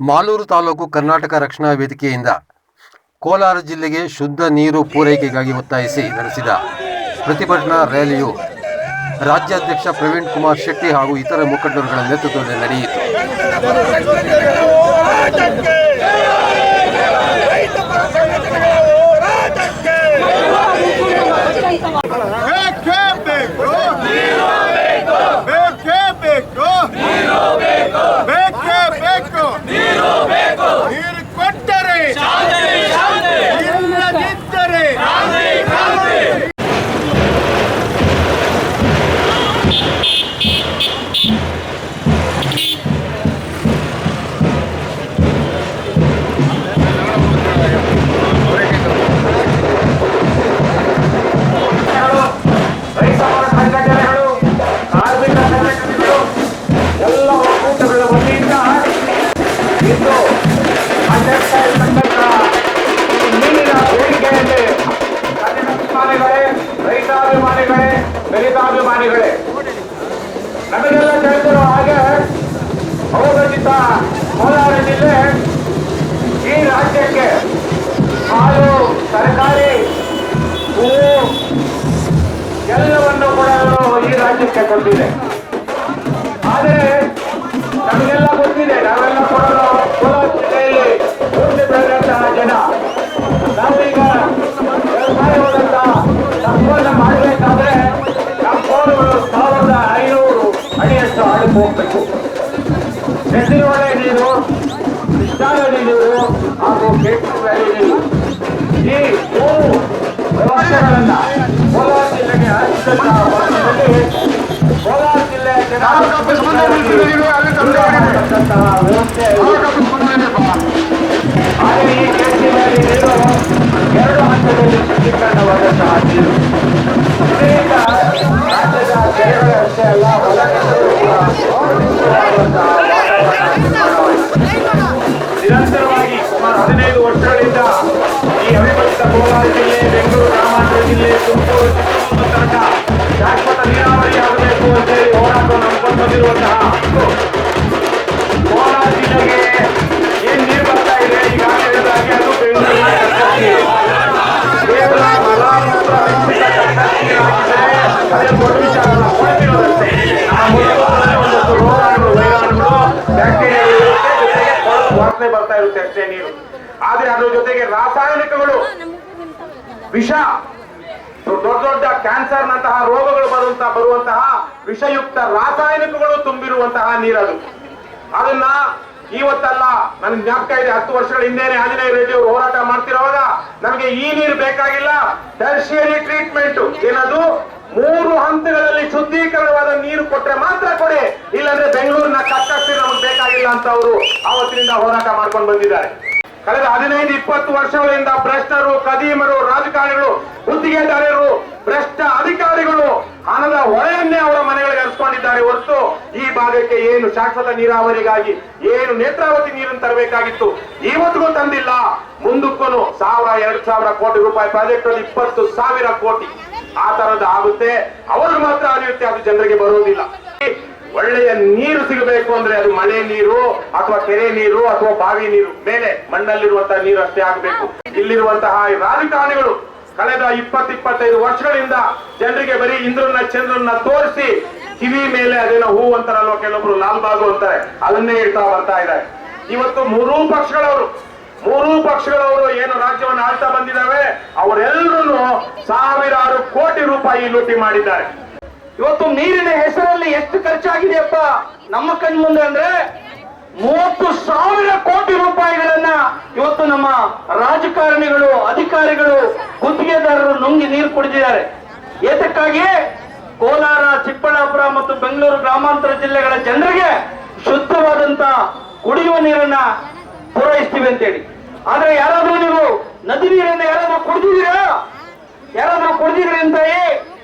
ಮಾಲೂರು ತಾಲೂಕು ಕರ್ನಾಟಕ ರಕ್ಷಣಾ ವೇದಿಕೆಯಿಂದ ಕೋಲಾರ ಜಿಲ್ಲೆಗೆ ಶುದ್ಧ ನೀರು ಪೂರೈಕೆಗಾಗಿ ಒತ್ತಾಯಿಸಿ ನಡೆಸಿದ ಪ್ರತಿಭಟನಾ ರ್ಯಾಲಿಯು ರಾಜ್ಯಾಧ್ಯಕ್ಷ ಪ್ರವೀಣ್ ಕುಮಾರ್ ಶೆಟ್ಟಿ ಹಾಗೂ ಇತರ ಮುಖಂಡರುಗಳ ನೇತೃತ್ವದಲ್ಲಿ ನಡೆಯಿತು. ರೈತಾಭಿಮಾನಿಗಳೇ, ನಮಗೆಲ್ಲ ತಿಳಿದಿರೋ ಹಾಗೆ ಅವಘಟಿತ ಕೋಲಾರ ಜಿಲ್ಲೆ ಈ ರಾಜ್ಯಕ್ಕೆ ಹಾಲು, ತರಕಾರಿ, ಹೂವು ಎಲ್ಲವನ್ನು ಕೂಡ ಈ ರಾಜ್ಯಕ್ಕೆ ಕೊಟ್ಟಿದೆ. ಆದರೆ ನಮಗೆಲ್ಲ ಗೊತ್ತಿದೆ, ನಾವೆಲ್ಲ ಕೂಡ ಕೋಲಾರ ಜಿಲ್ಲೆಯಲ್ಲಿ ಹುಟ್ಟಿ ಬೆಳೆದಂತಹ ಜನ. ನಾವೀಗ ವ್ಯವಸಾಯವಾದಂತ ತಪ್ಪನ್ನು ಮಾಡಬೇಕಾದ್ರೆ ನಮ್ಮ ಬೋರ್ಗಳು 1500 ಅಡಿಯಷ್ಟು ಆಳಕ್ಕೆ ಹೋಗ್ಬೇಕು. ಹೆಸರುವಳೆ ನೀರು, ಕೃಷ್ಣಾನದಿ ನೀರು ಹಾಗೂ ಕೇಟೂರು ವ್ಯಾಲಿ ನೀರು, ಈ 3 ವ್ಯವಸ್ಥೆಗಳನ್ನ ಕೋಲಾರ ಜಿಲ್ಲೆಗೆ ಹಂಚಿದಂತಹ ವರ್ಷದಲ್ಲಿ ಕೋಲಾರ ಜಿಲ್ಲೆಯ ವ್ಯವಸ್ಥೆ. ಆದರೆ ಈ ಕೇಟೂರು ವ್ಯಾಲಿ ನೀರು 2 ಹಂತದಲ್ಲಿ ಶುದ್ಧೀಕರಣವಾದಂತಹ ನೀರು. ಇದರಿಂದ ರಾಜ್ಯದ ಕೆರೆಗಳಷ್ಟೇ ಅಲ್ಲ, ನಿರಂತರವಾಗಿ ಸುಮಾರು 15 ವರ್ಷಗಳಿಂದ ಈ ಅವಿಭಜಿತ ಕೋಲಾರ ಜಿಲ್ಲೆ, ಬೆಂಗಳೂರು ಗ್ರಾಮಾಂತರ ಜಿಲ್ಲೆ, ತುಮಕೂರು, ಚಿತ್ರದುರ್ಗ ತನಕ ಶಾಶ್ವತ ನೀರಾವರಿ ಆಗಬೇಕು ಅಂತೇಳಿ ಹೋರಾಟವನ್ನು ನಂಬಿಕೊಂಡು ಬಂದಿರುವಂತಹ ಕೋಲಾರ ಜಿಲ್ಲೆಗೆ ಏನ್ ನೀರು ಬರ್ತಾ ಇದೆ, ಈಗಾಗಲೇ ಹೇಳಿದಾಗೆ ಅದು ಬೆಂಗಳೂರಿನ ಕೇವಲ ಮಲಮೂತ್ರ ಅದೇ ದೊಡ್ಡ ವಿಚಾರ ಅಲ್ಲ, ಕೊಡ್ತಿರೋದಷ್ಟೇ. ಒಂದಷ್ಟು ರೋಗಾಣುಗಳು, ವೈರಾಣುಗಳು, ಬ್ಯಾಕ್ಟೀರಿಯಾಗಳು ಜೊತೆಗೆ ವಾಸನೆ ಬರ್ತಾ ಇರುತ್ತೆ ಅಷ್ಟೇ ನೀರು. ಆದ್ರೆ ಅದ್ರ ಜೊತೆಗೆ ರಾಸಾಯನಿಕಗಳು, ವಿಷ, ದೊಡ್ಡ ದೊಡ್ಡ ಕ್ಯಾನ್ಸರ್ ನಂತಹ ರೋಗಗಳು ಬರುವಂತಹ ವಿಷಯುಕ್ತ ರಾಸಾಯನಿಕಗಳು ತುಂಬಿರುವಂತಹ ನೀರದು. ಅದನ್ನ ಇವತ್ತಲ್ಲ, ನನ್ಗೆ ಜ್ಞಾಪಕ ಇದೆ, 10 ವರ್ಷಗಳ ಹಿಂದೆನೆ ಆಂಜನೇಯ ರೆಡ್ಡಿ ಅವರು ಹೋರಾಟ ಮಾಡ್ತಿರೋವಾಗ ನಮಗೆ ಈ ನೀರು ಬೇಕಾಗಿಲ್ಲ, ಟರ್ಷಿಯರಿ ಟ್ರೀಟ್ಮೆಂಟ್ ಏನದು 3 ಹಂತಗಳಲ್ಲಿ ಶುದ್ಧೀಕರಣವಾದ ನೀರು ಕೊಟ್ರೆ ಮಾತ್ರ ಕೊಡಿ, ಇಲ್ಲಾಂದ್ರೆ ಬೆಂಗಳೂರಿನ ಕಕ್ಕಸ್ತಿ ನಮಗೆ ಬೇಕಾಗಿಲ್ಲ ಅಂತ ಅವರು ಆವತ್ತಿನಿಂದ ಹೋರಾಟ ಮಾಡ್ಕೊಂಡು ಬಂದಿದ್ದಾರೆ. ಕಳೆದ 15-20 ವರ್ಷಗಳಿಂದ ಭ್ರಷ್ಟರು, ಕದೀಮರು, ರಾಜಕಾರಣಿಗಳು, ಗುತ್ತಿಗೆದಾರರು, ಭ್ರಷ್ಟ ಅಧಿಕಾರಿಗಳು ಹಣದ ಹೊಳೆಯನ್ನೇ ಅವರ ಮನೆಗಳಿಗೆ ಹರಿಸಿಕೊಂಡಿದ್ದಾರೆ ಹೊರತು ಈ ಭಾಗಕ್ಕೆ ಏನು ಶಾಶ್ವತ ನೀರಾವರಿಗಾಗಿ ಏನು ನೇತ್ರಾವತಿ ನೀರನ್ನು ತರಬೇಕಾಗಿತ್ತು ಇವತ್ತಿಗೂ ತಂದಿಲ್ಲ. ಮುಂದಕ್ಕೂ 1000-2000 ಕೋಟಿ ರೂಪಾಯಿ ಪ್ರಾಜೆಕ್ಟ್ 20,000 ಕೋಟಿ ಆ ತರದ ಆಗುತ್ತೆ. ಅವ್ರಿಗೆ ಮಾತ್ರ ಆಗಿರುತ್ತೆ, ಅದು ಜನರಿಗೆ ಬರುವುದಿಲ್ಲ. ಒಳ್ಳೆಯ ನೀರು ಸಿಗಬೇಕು ಅಂದ್ರೆ ಅದು ಮಳೆ ನೀರು ಅಥವಾ ಕೆರೆ ನೀರು ಅಥವಾ ಬಾವಿ ನೀರು, ಮೇಲೆ ಮಣ್ಣಲ್ಲಿರುವಂತಹ ನೀರು ಅಷ್ಟೇ ಆಗಬೇಕು. ಇಲ್ಲಿರುವಂತಹ ರಾಜಕಾರಣಿಗಳು ಕಳೆದ 20-25 ವರ್ಷಗಳಿಂದ ಜನರಿಗೆ ಬರೀ ಇಂದ್ರನ್ನ ಚಂದ್ರನ್ನ ತೋರಿಸಿ ಕಿವಿ ಮೇಲೆ ಅದೇನೋ ಹೂ ಅಂತಾರಲ್ವ, ಕೆಲವೊಬ್ರು ಲಾಲ್ಬಾಗು ಅಂತಾರೆ, ಅದನ್ನೇ ಇಡ್ತಾ ಬರ್ತಾ ಇದ್ದಾರೆ. ಇವತ್ತು ಮೂರೂ ಪಕ್ಷಗಳವರು ಏನು ರಾಜ್ಯವನ್ನು ಆಳ್ತಾ ಬಂದಿದ್ದಾವೆ, ಅವರೆಲ್ಲರೂ ಸಾವಿರಾರು ಕೋಟಿ ರೂಪಾಯಿ ಲೂಟಿ ಮಾಡಿದ್ದಾರೆ. ಇವತ್ತು ನೀರಿನ ಹೆಸರಲ್ಲಿ ಎಷ್ಟು ಖರ್ಚಾಗಿದೆಯಪ್ಪ ನಮ್ಮ ಕಣ್ ಮುಂದೆ ಅಂದ್ರೆ 30,000 ಕೋಟಿ ರೂಪಾಯಿಗಳನ್ನ ಇವತ್ತು ನಮ್ಮ ರಾಜಕಾರಣಿಗಳು, ಅಧಿಕಾರಿಗಳು, ಗುತ್ತಿಗೆದಾರರು ನುಂಗಿ ನೀರು ಕುಡಿದಿದ್ದಾರೆ. ಏತಕ್ಕಾಗಿ? ಕೋಲಾರ, ಚಿಕ್ಕಬಳ್ಳಾಪುರ ಮತ್ತು ಬೆಂಗಳೂರು ಗ್ರಾಮಾಂತರ ಜಿಲ್ಲೆಗಳ ಜನರಿಗೆ ಶುದ್ಧವಾದಂತ ಕುಡಿಯುವ ನೀರನ್ನ ಪೂರೈಸ್ತೀವಿ ಅಂತೇಳಿ. ಆದ್ರೆ ಯಾರಾದ್ರೂ ನೀವು ನದಿ ನೀರನ್ನ ಯಾರಾದ್ರೂ ಕುಡಿದಿದ್ರಿ ಅಂತ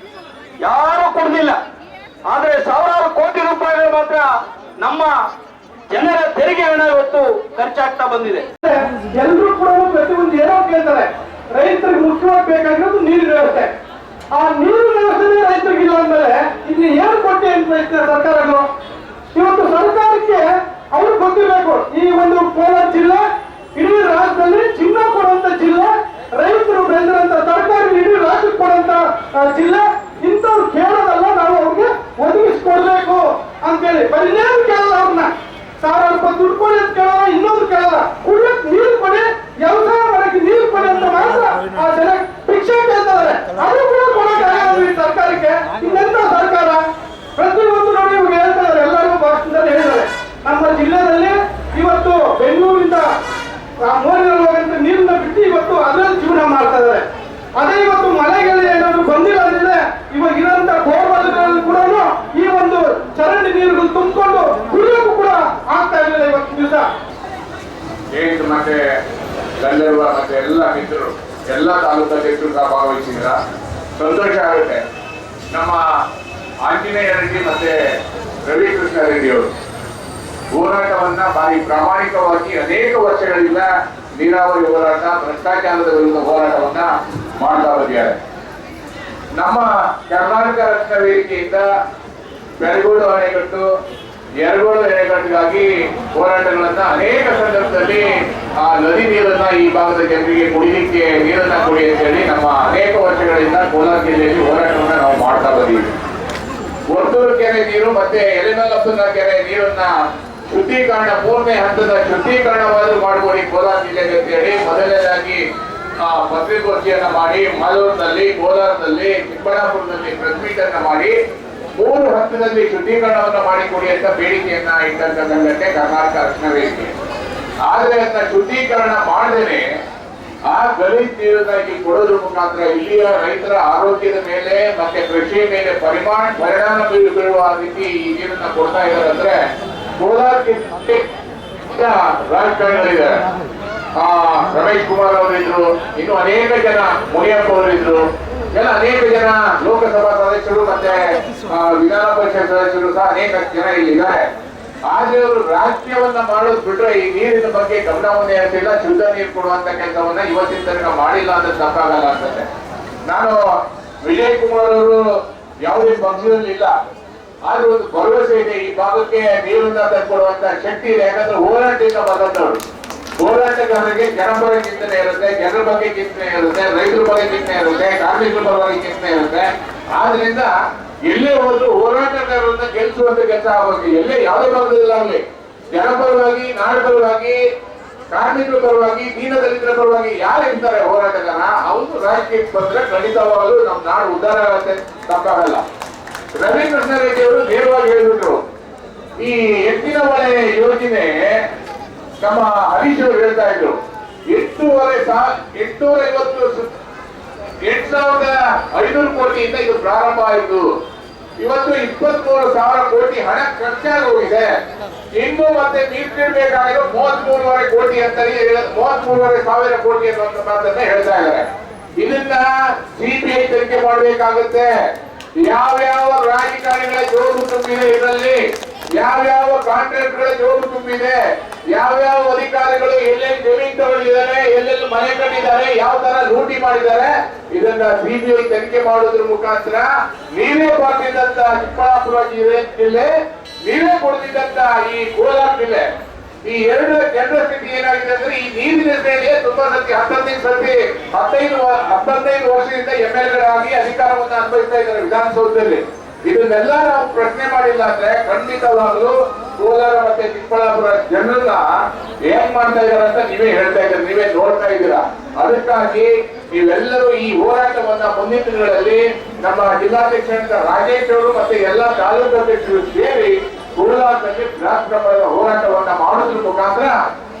ಯಾರು ಕೊಡುದಿಲ್ಲ. ಆದ್ರೆ ಸಾವಿರಾರು ಕೋಟಿ ರೂಪಾಯಿಗಳು ಮಾತ್ರ ನಮ್ಮ ಜನರ ತೆರಿಗೆ ಹಣ ಇವತ್ತು ಖರ್ಚಾಗ್ತಾ ಬಂದಿದೆ. ಎಲ್ಲರೂ ಕೂಡ ಪ್ರತಿಯೊಂದು ಏನೋ ಕೇಳ್ತಾರೆ, ರೈತರಿಗೆ ಮುಖ್ಯವಾಗಿ ಬೇಕಾಗಿರೋದು ನೀರಿನ ವ್ಯವಸ್ಥೆ. ಆ ನೀರಿನ ವ್ಯವಸ್ಥೆ ರೈತರಿಗಿಲ್ಲ ಅಂದ್ಮೇಲೆ ಇಲ್ಲಿ ಏನು ಕೊಟ್ಟೆ ಅಂತ ಹೇಳ್ತಾರೆ ಸರ್ಕಾರಗಳು. ಇವತ್ತು ಸರ್ಕಾರಕ್ಕೆ ಅವ್ರಿಗೆ ಗೊತ್ತಿರಬೇಕು. ಈ ಒಂದು ಕೋಲಾರ ಜಿಲ್ಲೆ ಇಡೀ ರಾಜ್ಯದಲ್ಲಿ ಚಿನ್ನ ಕೊಡುವಂತ ಜಿಲ್ಲೆ, ರೈತರು ಬೆಳೆದಂತ ತರಕಾರಿ ಇಡೀ ರಾಜ್ಯಕ್ಕೆ ಕೊಡುವಂತ ಜಿಲ್ಲೆ. ಇಂಥವ್ರು ಕೇಳೋದಲ್ಲ, ನಾವು ಅವ್ರಿಗೆ ಒದಗಿಸ್ಕೊಡ್ಬೇಕು ಅಂತೇಳಿ. ಇನ್ನೇನು ಕೇಳಲ್ಲ, ಅವ್ರನ್ನ ಸಾವಿರ ರೂಪಾಯಿ ದುಡ್ಡು ಕೊಡಿ ಅಂತ ಕೇಳಲ್ಲ, ಇನ್ನೊಂದು ಕೇಳಲ್ಲ. ಕುಡಿಯಕ್ ನೀರು ಕೊಡಿ, ವ್ಯವಸಾಯ ಮಾಡಕ್ಕೆ ನೀರು ಕೊಡಿ ಅಂತ ಮಾತ್ರ ಆ ಜನ ಭಿಕ್ಷೆ ಕೇಳ್ತಾರೆ. ಅದು ಕೂಡ ಕೊಡೋಕ್ಕಾಗಲ್ಲ ಈ ಸರ್ಕಾರಕ್ಕೆ. ಇನ್ನೆಂತ ಸರ್ಕಾರ? ಪ್ರತಿಯೊಂದು ನೋಡಿ ಇವ್ರು ಹೇಳ್ತಾರೆ, ಎಲ್ಲರಿಗೂ ಭಾಷಣದಲ್ಲಿ ಹೇಳಿದ್ದಾರೆ. ನಮ್ಮ ಜಿಲ್ಲೆಯಲ್ಲಿ ಇವತ್ತು ಬೆಂಗಳೂರಿಂದ ಮೋರಿಯಲ್ಲಿ ಹೋಗಂತ ನೀರನ್ನ ಬಿಟ್ಟು ಇವತ್ತು ಅದರಲ್ಲಿ ಜೀವನ ಮಾಡ್ತಾ ಇದ್ದಾರೆ. ಅದೇ ಇವತ್ತು ಮಳೆಗಳು ಏನಾದ್ರು ಬಂದಿಲ್ಲ ಅಂದ್ರೆ ಇವಾಗ ಇರೋಂತ ಬೋರ್ವೆಲ್ಗಳಲ್ಲಿ ಕೂಡ ಈ ಒಂದು ಚರಂಡಿ ನೀರುಗಳು ತುಂಬಿಕೊಂಡು ಕುಡಿಯೋಕ್ಕೂ ಕೂಡ ಆಗ್ತಾ ಇರಲಿಲ್ಲ ಇವತ್ತು ದಿವಸ. ಏನು ಮತ್ತೆ ಗಂಧರ್ವ ಮತ್ತೆ ಎಲ್ಲ ಮಿತ್ರರು, ಎಲ್ಲ ತಾಲೂಕು ಅಧ್ಯಕ್ಷರು ಸಹ ಭಾಗವಹಿಸಿದ್ರ ಸಂತೋಷ ಆಗುತ್ತೆ. ನಮ್ಮ ಆಂಜನೇಯ ರೆಡ್ಡಿ ಮತ್ತೆ ರವಿಕೃಷ್ಣ ರೆಡ್ಡಿ ಅವರು ಹೋರಾಟವನ್ನ ಭಾರಿ ಪ್ರಾಮಾಣಿಕವಾಗಿ ಅನೇಕ ವರ್ಷಗಳಿಂದ ನೀರಾವರಿ ಹೋರಾಟ, ಭ್ರಷ್ಟಾಚಾರದ ವಿರುದ್ಧ ಹೋರಾಟವನ್ನ ಮಾಡ್ತಾ ಬಂದಿದ್ದಾರೆ. ನಮ್ಮ ಕರ್ನಾಟಕ ರಕ್ಷಣಾ ವೇದಿಕೆಯಿಂದ ಬೆಳಗೋಡು ಅಣೆಕಟ್ಟು, ಯರಗೋಡು ಅಣೆಕಟ್ಟಿಗಾಗಿ ಹೋರಾಟಗಳನ್ನ ಅನೇಕ ಸಂದರ್ಭದಲ್ಲಿ ಆ ನದಿ ನೀರನ್ನ ಈ ಭಾಗದ ಜನರಿಗೆ ಕುಡಿಲಿಕ್ಕೆ ನೀರನ್ನ ಕೊಡಿ ಅಂತ ಹೇಳಿ ನಮ್ಮ ಅನೇಕ ವರ್ಷಗಳಿಂದ ಕೋಲಾರ ಜಿಲ್ಲೆಯಲ್ಲಿ ಹೋರಾಟವನ್ನ ನಾವು ಮಾಡ್ತಾ ಬಂದಿದ್ದೀವಿ. ವರ್ತೂರು ಕೆರೆ ನೀರು ಮತ್ತೆ ಎಲೆಮಲ್ಲಪ್ಪನ ಕೆರೆ ನೀರನ್ನ ಶುದ್ಧೀಕರಣ, ಮೂರನೇ ಹಂತದ ಶುದ್ಧೀಕರಣವಾದರೂ ಮಾಡಿಕೊಡಿ ಕೋಲಾರ ಜಿಲ್ಲೆಗೆ ಅಂತ ಹೇಳಿ ಮೊದಲನೇದಾಗಿ ಪತ್ರಿಕೋಷ್ಠಿಯನ್ನ ಮಾಡಿ ಮಾಲೂರಿನಲ್ಲಿ, ಕೋಲಾರದಲ್ಲಿ, ಚಿಕ್ಕಬಳ್ಳಾಪುರದಲ್ಲಿ ಪ್ರೆಸ್ ಮೀಟ್ ಅನ್ನ ಮಾಡಿ 3 ಹಂತದಲ್ಲಿ ಶುದ್ಧೀಕರಣವನ್ನ ಮಾಡಿಕೊಡಿ ಅಂತ ಬೇಡಿಕೆಯನ್ನ ಇಟ್ಟಂತ ಸಂಘಟನೆ ಕರ್ನಾಟಕ ರಕ್ಷಣಾ ವೇದಿಕೆ. ಆದ್ರೆ ಅದನ್ನ ಶುದ್ಧೀಕರಣ ಮಾಡದೇನೆ ಆ ಗಲೀಜ್ ನೀರನ್ನ ಇಲ್ಲಿ ಕೊಡೋದ್ರ ಮುಖಾಂತರ ಇಲ್ಲಿಯ ರೈತರ ಆರೋಗ್ಯದ ಮೇಲೆ ಮತ್ತೆ ಕೃಷಿ ಮೇಲೆ ಪರಿಣಾಮ ಬೀಳುವ ರೀತಿ ಈ ನೀರನ್ನ ಕೊಡ್ತಾ ಇದ್ದಾರೆ. ಅಂದ್ರೆ ಕೋಲಾರ ರಾಜಕಾರಣಿಗಳಿದ್ದಾರೆ. ರಮೇಶ್ ಕುಮಾರ್ ಅವರಿದ್ರು, ಇನ್ನು ಅನೇಕ ಜನ, ಮುನಿಯಪ್ಪ ಅವರಿದ್ರು, ಎಲ್ಲ ಅನೇಕ ಜನ ಲೋಕಸಭಾ ಸದಸ್ಯರು ಮತ್ತೆ ವಿಧಾನ ಪರಿಷತ್ ಸದಸ್ಯರು ಸಹ ಅನೇಕ ಜನ ಇಲ್ಲಿದ್ದಾರೆ. ಆದ್ರೆ ಅವರು ರಾಜಕೀಯವನ್ನ ಮಾಡೋದು ಬಿಟ್ರೆ ಈ ನೀರಿನ ಬಗ್ಗೆ ಗಮನವನ್ನೇ ಹರಿಸಿಲ್ಲ. ಶುದ್ಧ ನೀರು ಕೊಡುವಂತ ಕೆಲಸವನ್ನ ಇವತ್ತಿನ ತನಕ ಮಾಡಿಲ್ಲ ಅಂದ್ರೆ ತಪ್ಪಾಗಲ್ಲ ಅನ್ಸುತ್ತೆ. ನಾನು ವಿಜಯ್ ಕುಮಾರ್ ಅವರು ಯಾವುದೇ ಪಕ್ಷದಲ್ಲಿ ಇಲ್ಲ, ಆದ್ರೆ ಒಂದು ಭರವಸೆ ಇದೆ, ಈ ಭಾಗಕ್ಕೆ ನೀರನ್ನ ತಂದುಕೊಡುವಂತ ಶಕ್ತಿ ಇದೆ. ಯಾಕಂದ್ರೆ ಹೋರಾಟದಿಂದ ಬಂದವರು, ಹೋರಾಟಗಾರರಿಗೆ ಜನಪರ ಚಿಂತನೆ ಇರುತ್ತೆ, ಜನರ ಬಗ್ಗೆ ಚಿಂತನೆ ಇರುತ್ತೆ, ರೈತರ ಬಗ್ಗೆ ಚಿಂತನೆ ಇರುತ್ತೆ, ಕಾರ್ಮಿಕರ ಪರವಾಗಿ ಚಿಂತನೆ ಇರುತ್ತೆ. ಆದ್ರಿಂದ ಎಲ್ಲೇ ಹೋದ್ರು ಹೋರಾಟಗಾರರನ್ನ ಗೆಲ್ಲಿಸುವಂತ ಕೆಲಸ ಆಗಬೇಕು. ಎಲ್ಲೇ ಯಾವುದೇ ಭಾಗದಲ್ಲಾಗಲಿ ಜನಪರವಾಗಿ, ನಾಡಪರವಾಗಿ, ಕಾರ್ಮಿಕರ ಪರವಾಗಿ, ದೀನದಲಿತರ ಪರವಾಗಿ ಯಾರು ಇರ್ತಾರೆ ಹೋರಾಟಗಾರ, ಅವರು ರಾಜಕೀಯಕ್ಕೆ ಬಂದ್ರೆ ಖಂಡಿತವಾಗಲು ನಮ್ಮ ನಾಡು ಉದ್ಧಾರ ಆಗುತ್ತೆ, ತಪ್ಪಾಗಲ್ಲ. ರವಿಕೃಷ್ಣ ರೆಡ್ಡಿ ಅವರು ನೇರವಾಗಿ ಹೇಳಿಬಿಟ್ರು, ಈ ಎತ್ತಿನ ಹೊಳೆ ಯೋಜನೆ ನಮ್ಮ ಹರೀಶ್ ಅವರು ಹೇಳ್ತಾ ಇದ್ರು 8,500 ಕೋಟಿಯಿಂದ ಇದು ಪ್ರಾರಂಭ ಆಯಿತು. ಇವತ್ತು 23,000 ಕೋಟಿ ಹಣ ಖರ್ಚಾಗಿ ಹೋಗಿದೆ. ಇನ್ನು ಮತ್ತೆ ಮೀಸಲಿಡಬೇಕಾಗಿರೋ 33,500 ಕೋಟಿ ಅಂತ 33,500 ಕೋಟಿ ಅನ್ನುವಂತ ಮಾತನ್ನ ಹೇಳ್ತಾ ಇದ್ದಾರೆ. ಇದನ್ನ ಸಿಬಿಐ ತನಿಖೆ ಮಾಡಬೇಕಾಗುತ್ತೆ. ಯಾವ್ಯಾವ ರಾಜಕಾರಣಿಗಳ ಜೋರು ತುಂಬಿದೆ ಇದರಲ್ಲಿ, ಯಾವ್ಯಾವ ಕಾಂಟ್ರಾಕ್ಟ್ಗಳ ಜೋರು ತುಂಬಿದೆ, ಯಾವ್ಯಾವ ಅಧಿಕಾರಿಗಳು ಎಲ್ಲೆಲ್ಲಿ ಜಮೀನು ತಗೊಂಡಿದ್ದಾರೆ, ಎಲ್ಲೆಲ್ಲಿ ಮನೆ ಕಟ್ಟಿದ್ದಾರೆ, ಯಾವ ತರ ಲೂಟಿ ಮಾಡಿದ್ದಾರೆ, ಇದನ್ನ ಸಿಬಿಐ ತನಿಖೆ ಮಾಡೋದ್ರ ಮುಖಾಂತರ ನೀವೇ ಬರ್ತಿದ್ದಂತ ಚಿಕ್ಕಬಳ್ಳಾಪುರ ಜಿಲ್ಲೆ, ನೀವೇ ಕೊಡ್ತಿದ್ದಂತ ಈ ಕೋಲಾರ ಜಿಲ್ಲೆ, ಈ ಎರಡು ಜನರ ಸ್ಥಿತಿ ಏನಾಗಿದೆ ಅಂದ್ರೆ ಈ ನೀರಿನ ಸೇವೆ ತುಂಬಾ ಸತಿ 15 ವರ್ಷದಿಂದ MLA ಅಧಿಕಾರವನ್ನು ಅನುಭವಿಸ್ತಾ ಇದ್ದಾರೆ ವಿಧಾನಸೌಧದಲ್ಲಿ. ಇದನ್ನೆಲ್ಲ ನಾವು ಪ್ರಶ್ನೆ ಮಾಡಿಲ್ಲ ಅಂದ್ರೆ ಖಂಡಿತವಾಗ್ಲೂ ಕೋಲಾರ ಮತ್ತೆ ಚಿಕ್ಕಬಳ್ಳಾಪುರ ಜನರನ್ನ ಏನ್ ಮಾಡ್ತಾ ಇದಾರೆ ಅಂತ ನೀವೇ ಹೇಳ್ತಾ ಇದ್ದೀರಾ, ನೀವೇ ನೋಡ್ತಾ ಇದ್ದೀರಾ. ಅದಕ್ಕಾಗಿ ನೀವೆಲ್ಲರೂ ಈ ಹೋರಾಟವನ್ನ ಮುಂದಿನ ದಿನಗಳಲ್ಲಿ ನಮ್ಮ ಜಿಲ್ಲಾಧ್ಯಕ್ಷ ರಾಜೇಶ್ ಅವರು ಮತ್ತೆ ಎಲ್ಲ ತಾಲೂಕು ಅಧ್ಯಕ್ಷರು ಸೇರಿ ಕೋಲಾರದಲ್ಲಿ ಬೃಹತ್ ಪ್ರಮಾಣದ ಹೋರಾಟವನ್ನ ಮಾಡೋದ್ರ ಮುಖಾಂತರ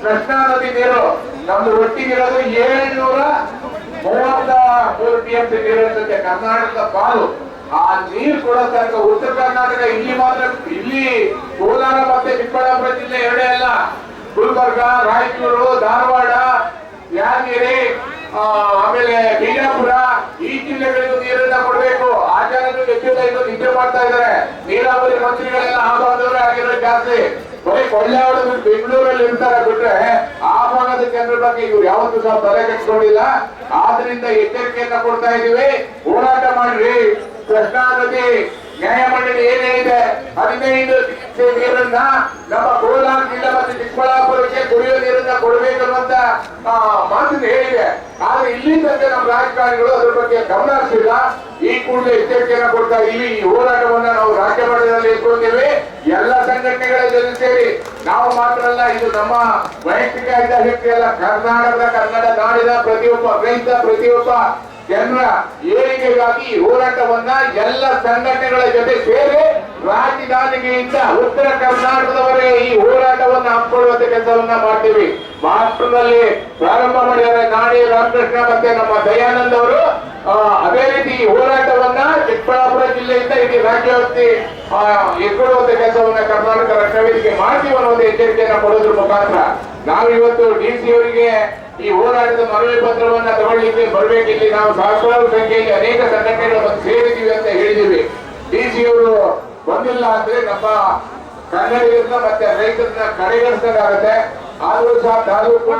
ಕೃಷ್ಣಾ ನದಿ ನೀರು ನಮ್ದು ಒಟ್ಟಿಗಿರೋದು 733 TMC ನೀರು ಇರ್ತದೆ ಕರ್ನಾಟಕದ ಪಾಲು. ಆ ನೀರು ಕೊಡೋ ತನಕ ಉತ್ತರ ಕರ್ನಾಟಕ ಇಲ್ಲಿ ಮಾತ್ರ, ಇಲ್ಲಿ ಕೋಲಾರ ಮತ್ತೆ ಚಿಕ್ಕಬಳ್ಳಾಪುರ ಜಿಲ್ಲೆ ಎರಡೇ ಅಲ್ಲ, ಗುಲ್ಬರ್ಗ, ರಾಯಚೂರು, ಧಾರವಾಡ, ಯಾದಗಿರಿ, ಆಮೇಲೆ ಬಿಜಾಪುರ ಈ ಜಿಲ್ಲೆಗಳಿಗೂ ನೀರನ್ನ ಕೊಡಬೇಕು. ಆಚಾರ್ಯರು ಹೆಚ್ಚು ನಿದ್ದೆ ಮಾಡ್ತಾ ಇದ್ದಾರೆ. ನೀರಾವರಿ ಮಂತ್ರಿಗಳೆಲ್ಲ ಆ ಭಾಗದವರೇ ಆಗಿರೋ ಜಾಸ್ತಿ, ಬರೀ ಕೊಳ್ಳೆಯಾಡೋದು ಬೆಂಗಳೂರಲ್ಲಿ ಇರ್ತಾರೆ ಬಿಟ್ರೆ ಆ ಭಾಗದ ಜನರ ಬಗ್ಗೆ ಇವ್ರು ಯಾವತ್ತೂ ಸಹ ತಲೆ ಕೆಡಿಸ್ಕೊಂಡಿಲ್ಲ. ಆದ್ರಿಂದ ಎಚ್ಚರಿಕೆಯನ್ನ ಕೊಡ್ತಾ ಇದೀವಿ, ಹೋರಾಟ ಮಾಡ್ರಿ. ಕೃಷ್ಣಾ ನದಿ ನ್ಯಾಯಮಂಡಳಿ ಏನ್ ಹೇಳಿದೆ 15 ನೀರನ್ನ ನಮ್ಮ ಕೋಲಾರ ಜಿಲ್ಲೆ ಮತ್ತು ಚಿಕ್ಕಬಳ್ಳಾಪುರಕ್ಕೆ ಕುಡಿಯುವ ನೀರನ್ನ ಕೊಡಬೇಕನ್ನುವಂತ ಮಾತನ್ನು ಹೇಳಿದೆ. ಆದ್ರೆ ಇಲ್ಲಿ ತನಕ ನಮ್ಮ ರಾಜಕಾರಣಿಗಳು ಅದ್ರ ಬಗ್ಗೆ ಗಮನ ಹರಿಸಿಲ್ಲ. ಈ ಕೂಡಲೇ ಎಚ್ಚರಿಕೆಯನ್ನ ಕೊಡ್ತಾ ಇಲ್ಲಿ ಈ ಹೋರಾಟವನ್ನ ನಾವು ರಾಜ್ಯ ಮಟ್ಟದಲ್ಲಿ ಇಟ್ಕೊಂಡಿದ್ದೇವೆ. ಎಲ್ಲ ಸಂಘಟನೆಗಳ ಜೊತೆ ಸೇರಿ ನಾವು ಮಾತ್ರ ಅಲ್ಲ, ಇದು ನಮ್ಮ ವೈಯಕ್ತಿಕ ಹಿತಾಸಕ್ತಿ ಅಲ್ಲ, ಕರ್ನಾಟಕದ ಕನ್ನಡ ನಾಡಿನ ಪ್ರತಿಯೊಬ್ಬ ರೈತ ಪ್ರತಿಯೊಬ್ಬ ಜನರ ಏಳಿಗೆಗಾಗಿ ಈ ಹೋರಾಟವನ್ನ ಎಲ್ಲ ಸಂಘಟನೆಗಳ ಜೊತೆ ಸೇರಿ ರಾಜಧಾನಿಯಿಂದ ಉತ್ತರ ಕರ್ನಾಟಕದವರೆಗೆ ಈ ಹೋರಾಟವನ್ನ ಹಮ್ಮಿಕೊಳ್ಳುವಂತ ಕೆಲಸವನ್ನ ಮಾಡ್ತೀವಿ. ಮಹಾರಾಷ್ಟ್ರದಲ್ಲಿ ಪ್ರಾರಂಭ ಮಾಡಿದ್ದಾರೆ ನಾಡಿ ರಾಮಕೃಷ್ಣ ಮತ್ತೆ ನಮ್ಮ ದಯಾನಂದ್ ಅವರು. ಅದೇ ರೀತಿ ಈ ಹೋರಾಟವನ್ನ ಚಿಕ್ಕಬಳ್ಳಾಪುರ ಜಿಲ್ಲೆಯಿಂದ ಇಡೀ ರಾಜ್ಯವ್ಯಾಪ್ತಿ ಎತ್ಕೊಳ್ಳುವಂತ ಕೆಲಸವನ್ನ ಕರ್ನಾಟಕ ರಕ್ಷಣಾ ವೇದಿಕೆ ಮಾಡ್ತೀವಿ ಅನ್ನೋದು ಎಚ್ಚರಿಕೆಯನ್ನ ಕೊಡೋದ್ರ ಮುಖಾಂತರ ನಾವಿವತ್ತು DC ಅವರಿಗೆ ಈ ಹೋರಾಟದ ಮನವಿ ಪತ್ರವನ್ನ ತಗೊಳ್ಳಿಕ್ಕೆ ಬರ್ಬೇಕಿಲ್ಲಿ. ನಾವು ಸಹಸ್ರಾರು ಸಂಖ್ಯೆಯಲ್ಲಿ ಅನೇಕ ಸಂಘಟನೆಗಳು ಬಂದು ಸೇರಿದ್ದೀವಿ ಅಂತ ಹೇಳಿದ್ದೀವಿ. DC ಅವರು ಬಂದಿಲ್ಲ ಅಂದ್ರೆ ನಮ್ಮ ಕನ್ನಡಿಗರನ್ನ ಮತ್ತೆ ರೈತರನ್ನ ಕಡೆಗಣಿಸಬೇಕಾಗತ್ತೆ. ಆದ್ರೂ ಸಹ ತಾಲೂಕು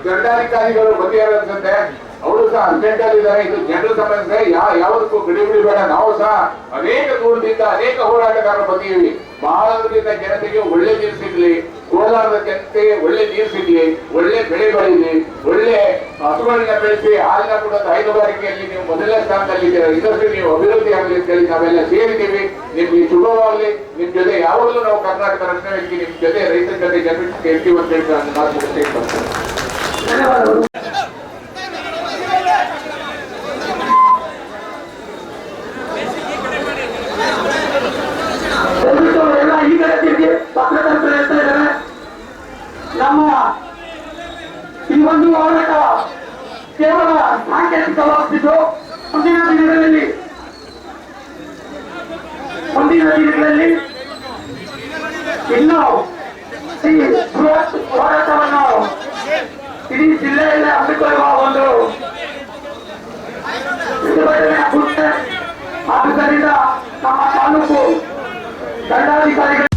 ದಂಡಾಧಿಕಾರಿಗಳು ಬಂದಿದ್ದಾರೆ ಅನ್ಸುತ್ತೆ, ಅವರು ಸಹ ಅರ್ಜೆಂಟ್ ಅಲ್ಲಿ ಇದ್ದಾರೆ. ಇದು ಜನರ ಸಮಸ್ಯೆ, ಯಾವದಕ್ಕೂ ಗಡಿಬಿಡಿ ಬೇಡ. ನಾವು ಸಹ ಅನೇಕ ದೂರದಿಂದ ಅನೇಕ ಹೋರಾಟಗಾರರು ಬಂದಿದ್ದೀವಿ. ಬಹಳದಿಂದ ಜನತೆಗೆ ಒಳ್ಳೆ ನೀರು ಸಿಗ್ಲಿ, ಕೋಲಾರದ ಜನತೆಗೆ ಒಳ್ಳೆ ನೀರು ಸಿಗ್ಲಿ, ಒಳ್ಳೆ ಬೆಳೆ ಬೆಳೀಲಿ, ಒಳ್ಳೆ ಹಸುಗಳನ್ನ ಬೆಳೆಸಿ ಹಾಲಿನ ಕೊಡೋದು ಹೈನುಗಾರಿಕೆಯಲ್ಲಿ ನೀವು ಮೊದಲನೇ ಸ್ಥಾನದಲ್ಲಿದ್ದೀರಾ. ಇನ್ನಷ್ಟು ನೀವು ಅಭಿವೃದ್ಧಿ ಆಗಲಿ ಅಂತ ಹೇಳಿ ನಾವೆಲ್ಲ ಸೇರಿದ್ದೀವಿ. ನಿಮ್ಗೆ ಶುಭವಾಗಲಿ. ನಿಮ್ ಜೊತೆ ಯಾವಾಗಲೂ ನಾವು ಕರ್ನಾಟಕ ರಕ್ಷಣಾ ವೇದಿಕೆ ನಿಮ್ ಜೊತೆ ರೈತರ ಜೊತೆ ಜನರಿಗೆ ಇರ್ತೀವಿ ಅಂತ ಹೇಳಿ ನಾನು ಮಾತು ಧನ್ಯವಾದಗಳು. ಎಲ್ಲ ಈ ಕಡೆ ತಿರುಗಿ ಪತ್ರಕರ್ತರು ಹೇಳ್ತಾ ಇದ್ದಾರೆ, ನಮ್ಮ ಈ ಒಂದು ಹೋರಾಟ ಕೇವಲ ಸಾಂಕೇತಿಕವಾಗ್ತಿದ್ದು ಮುಂದಿನ ದಿನಗಳಲ್ಲಿ ಇನ್ನು ಈ ಬೃಹತ್ ಹೋರಾಟವನ್ನು ಇಡೀ ಜಿಲ್ಲೆಯಲ್ಲೇ ಹಮ್ಮಿಕೊಳ್ಳುವ ಒಂದು ಪ್ರತಿಭಟನೆ ಆಗುತ್ತೆ. ಆದ್ದರಿಂದ ನಮ್ಮ ತಾಲೂಕು ದಂಡಾಧಿಕಾರಿಗಳು